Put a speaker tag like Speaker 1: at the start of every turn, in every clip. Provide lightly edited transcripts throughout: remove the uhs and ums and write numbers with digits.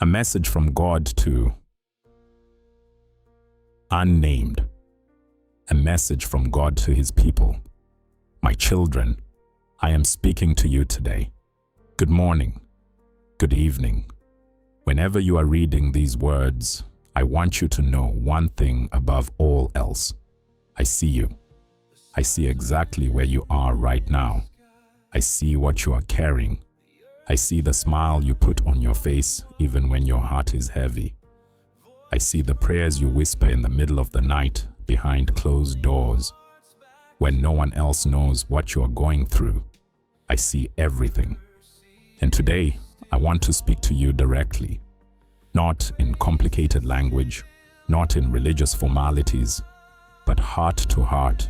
Speaker 1: A message from God to unnamed. A message from God to his people. My children, I am speaking to you today. Good morning. Good evening. Whenever you are reading these words, I want you to know one thing above all else. I see you. I see exactly where you are right now. I see what you are carrying. I see the smile you put on your face even when your heart is heavy. I see the prayers you whisper in the middle of the night behind closed doors when no one else knows what you are going through. I see everything. And today, I want to speak to you directly, not in complicated language, not in religious formalities, but heart to heart,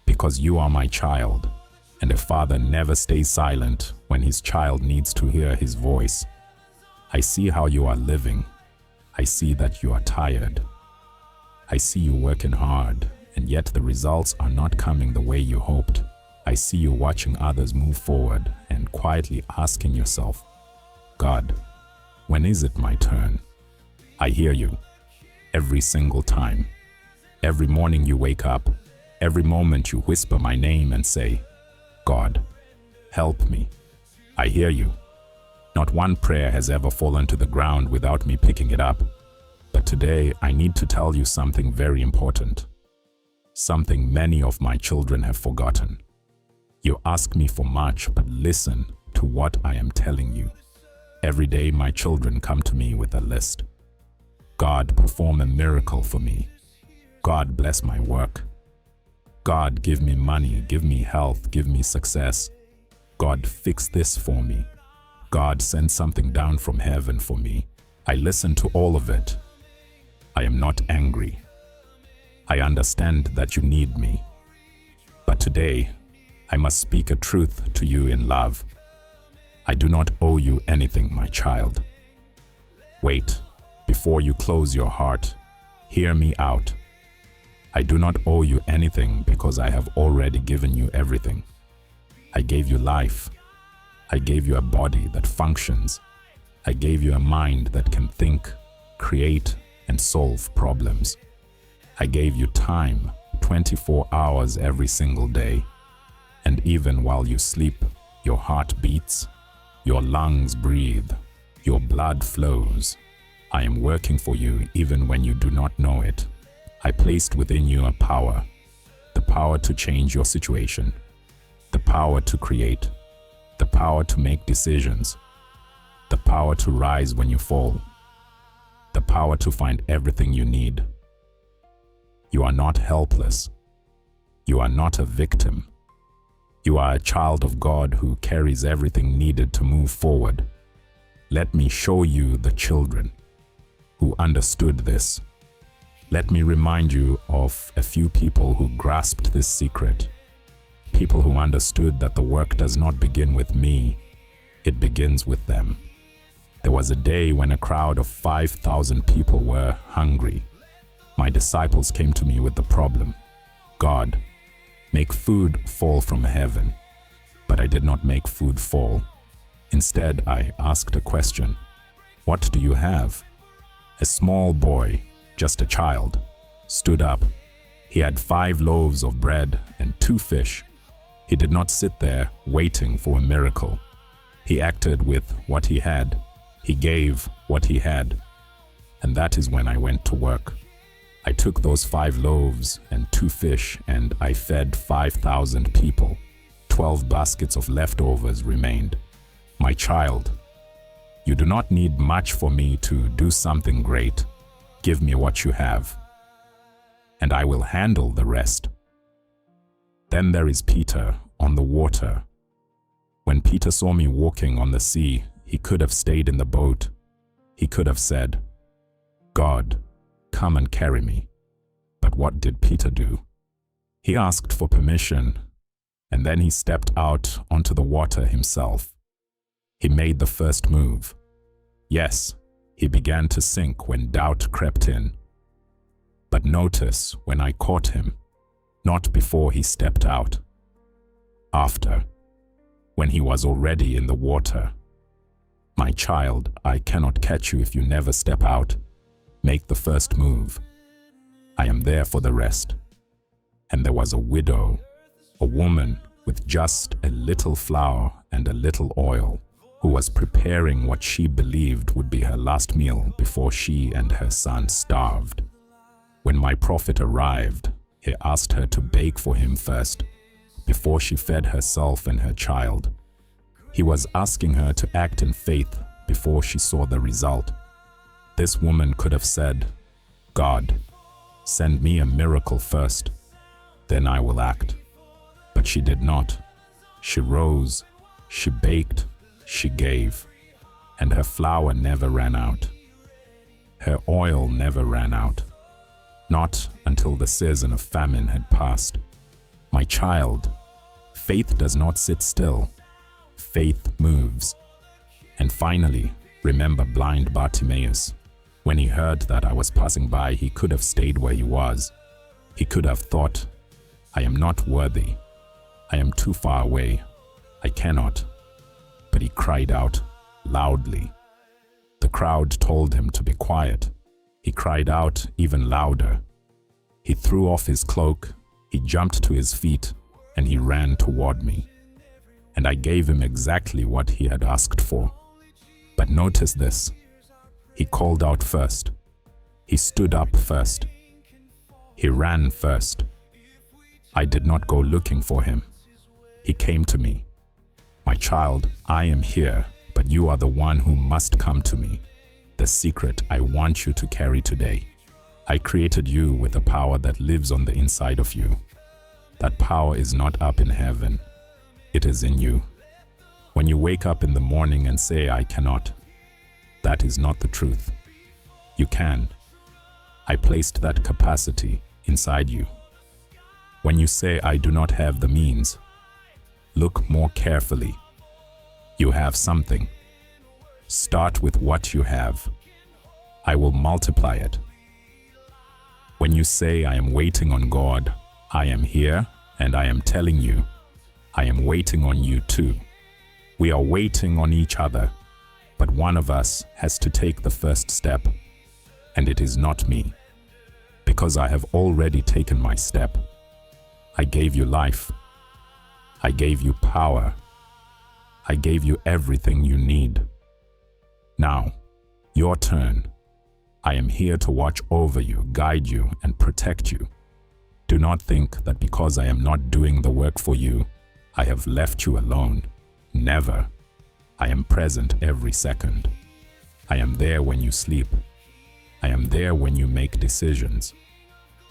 Speaker 1: because you are my child. And a father never stays silent when his child needs to hear his voice. I see how you are living. I see that you are tired. I see you working hard, and yet the results are not coming the way you hoped. I see you watching others move forward and quietly asking yourself, God, when is it my turn? I hear you every single time. Every morning you wake up, every moment you whisper my name and say, God, help me. I hear you. Not one prayer has ever fallen to the ground without me picking it up. But today I need to tell you something very important. Something many of my children have forgotten. You ask me for much, but listen to what I am telling you. Every day my children come to me with a list. God, perform a miracle for me. God, bless my work. God, give me money, give me health, give me success. God, fix this for me. God, send something down from heaven for me. I listen to all of it. I am not angry. I understand that you need me. But today, I must speak a truth to you in love. I do not owe you anything, my child. Wait, before you close your heart, hear me out. I do not owe you anything because I have already given you everything. I gave you life. I gave you a body that functions. I gave you a mind that can think, create, and solve problems. I gave you time, 24 hours every single day. And even while you sleep, your heart beats, your lungs breathe, your blood flows. I am working for you even when you do not know it. I placed within you a power, the power to change your situation, the power to create, the power to make decisions, the power to rise when you fall, the power to find everything you need. You are not helpless. You are not a victim. You are a child of God who carries everything needed to move forward. Let me show you the children who understood this. Let me remind you of a few people who grasped this secret. People who understood that the work does not begin with me, it begins with them. There was a day when a crowd of 5,000 people were hungry. My disciples came to me with the problem, God, make food fall from heaven. But I did not make food fall. Instead, I asked a question. What do you have? A small boy, just a child, stood up. He had 5 loaves of bread and 2 fish. He did not sit there waiting for a miracle. He acted with what he had. He gave what he had. And that is when I went to work. I took those 5 loaves and 2 fish and I fed 5,000 people. 12 baskets of leftovers remained. My child, you do not need much for me to do something great. Give me what you have, and I will handle the rest. Then there is Peter on the water. When Peter saw me walking on the sea, he could have stayed in the boat. He could have said, God, come and carry me. But what did Peter do? He asked for permission, and then he stepped out onto the water himself. He made the first move. Yes, he began to sink when doubt crept in. But notice when I caught him, not before he stepped out. After, when he was already in the water. My child, I cannot catch you if you never step out. Make the first move. I am there for the rest. And there was a widow, a woman with just a little flour and a little oil, who was preparing what she believed would be her last meal before she and her son starved. When my prophet arrived, he asked her to bake for him first, before she fed herself and her child. He was asking her to act in faith before she saw the result. This woman could have said, "God, send me a miracle first, then I will act." But she did not. She rose, she baked, she gave, and her flour never ran out. Her oil never ran out. Not until the season of famine had passed. My child, faith does not sit still. Faith moves. And finally, remember blind Bartimaeus. When he heard that I was passing by, he could have stayed where he was. He could have thought, "I am not worthy. I am too far away. I cannot." But he cried out loudly. The crowd told him to be quiet. He cried out even louder. He threw off his cloak, he jumped to his feet, and he ran toward me. And I gave him exactly what he had asked for. But notice this. He called out first. He stood up first. He ran first. I did not go looking for him. He came to me. My child, I am here, but you are the one who must come to me. The secret I want you to carry today. I created you with a power that lives on the inside of you. That power is not up in heaven. It is in you. When you wake up in the morning and say, "I cannot," that is not the truth. You can. I placed that capacity inside you. When you say, "I do not have the means," look more carefully. You have something. Start with what you have. I will multiply it. When you say, "I am waiting on God," I am here and I am telling you, I am waiting on you too. We are waiting on each other, but one of us has to take the first step, and it is not me, because I have already taken my step. I gave you life. I gave you power. I gave you everything you need. Now, your turn. I am here to watch over you, guide you, and protect you. Do not think that because I am not doing the work for you, I have left you alone. Never. I am present every second. I am there when you sleep. I am there when you make decisions.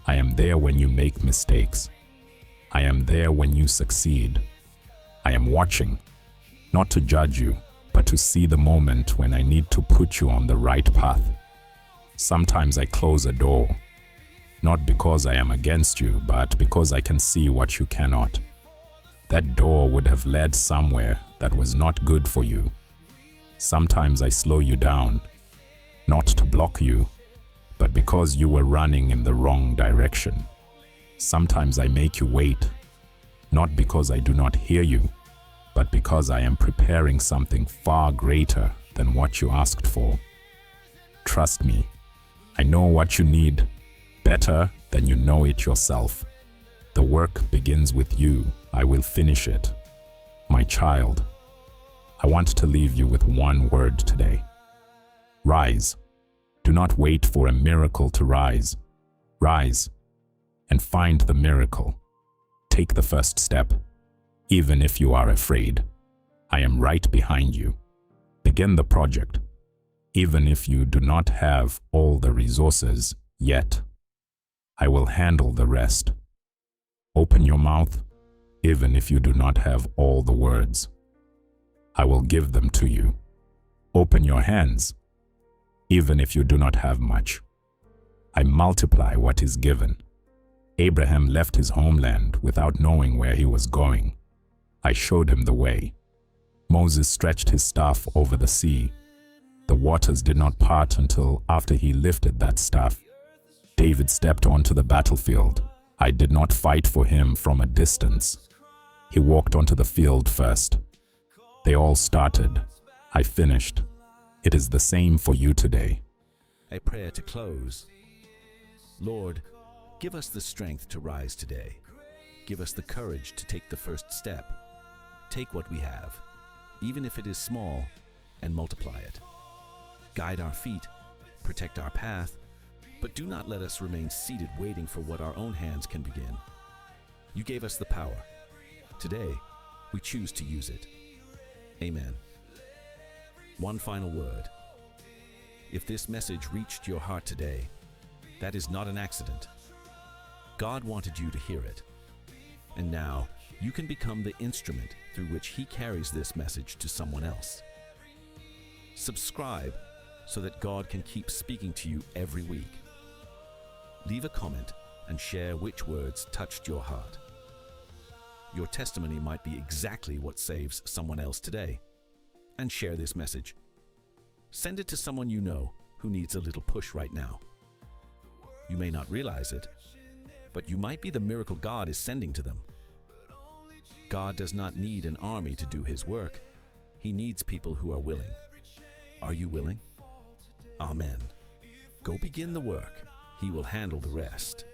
Speaker 1: I am there when you make mistakes. I am there when you succeed. I am watching, not to judge you, but to see the moment when I need to put you on the right path. Sometimes I close a door, not because I am against you, but because I can see what you cannot. That door would have led somewhere that was not good for you. Sometimes I slow you down, not to block you, but because you were running in the wrong direction. Sometimes I make you wait, not because I do not hear you, but because I am preparing something far greater than what you asked for. Trust me, I know what you need better than you know it yourself. The work begins with you. I will finish it. My child, I want to leave you with one word today. Rise. Do not wait for a miracle to rise. Rise and find the miracle. Take the first step, even if you are afraid. I am right behind you. Begin the project, even if you do not have all the resources yet. I will handle the rest. Open your mouth, even if you do not have all the words. I will give them to you. Open your hands, even if you do not have much. I multiply what is given. Abraham left his homeland without knowing where he was going. I showed him the way. Moses stretched his staff over the sea. The waters did not part until after he lifted that staff. David stepped onto the battlefield. I did not fight for him from a distance. He walked onto the field first. They all started. I finished. It is the same for you today.
Speaker 2: A prayer to close. Lord, give us the strength to rise today. Give us the courage to take the first step. Take what we have, even if it is small, and multiply it. Guide our feet, protect our path, but do not let us remain seated waiting for what our own hands can begin. You gave us the power. Today, we choose to use it. Amen. One final word. If this message reached your heart today, that is not an accident. God wanted you to hear it. And now, you can become the instrument through which He carries this message to someone else. Subscribe so that God can keep speaking to you every week. Leave a comment and share which words touched your heart. Your testimony might be exactly what saves someone else today. And share this message. Send it to someone you know who needs a little push right now. You may not realize it, but you might be the miracle God is sending to them. God does not need an army to do His work. He needs people who are willing. Are you willing? Amen. Go begin the work. He will handle the rest.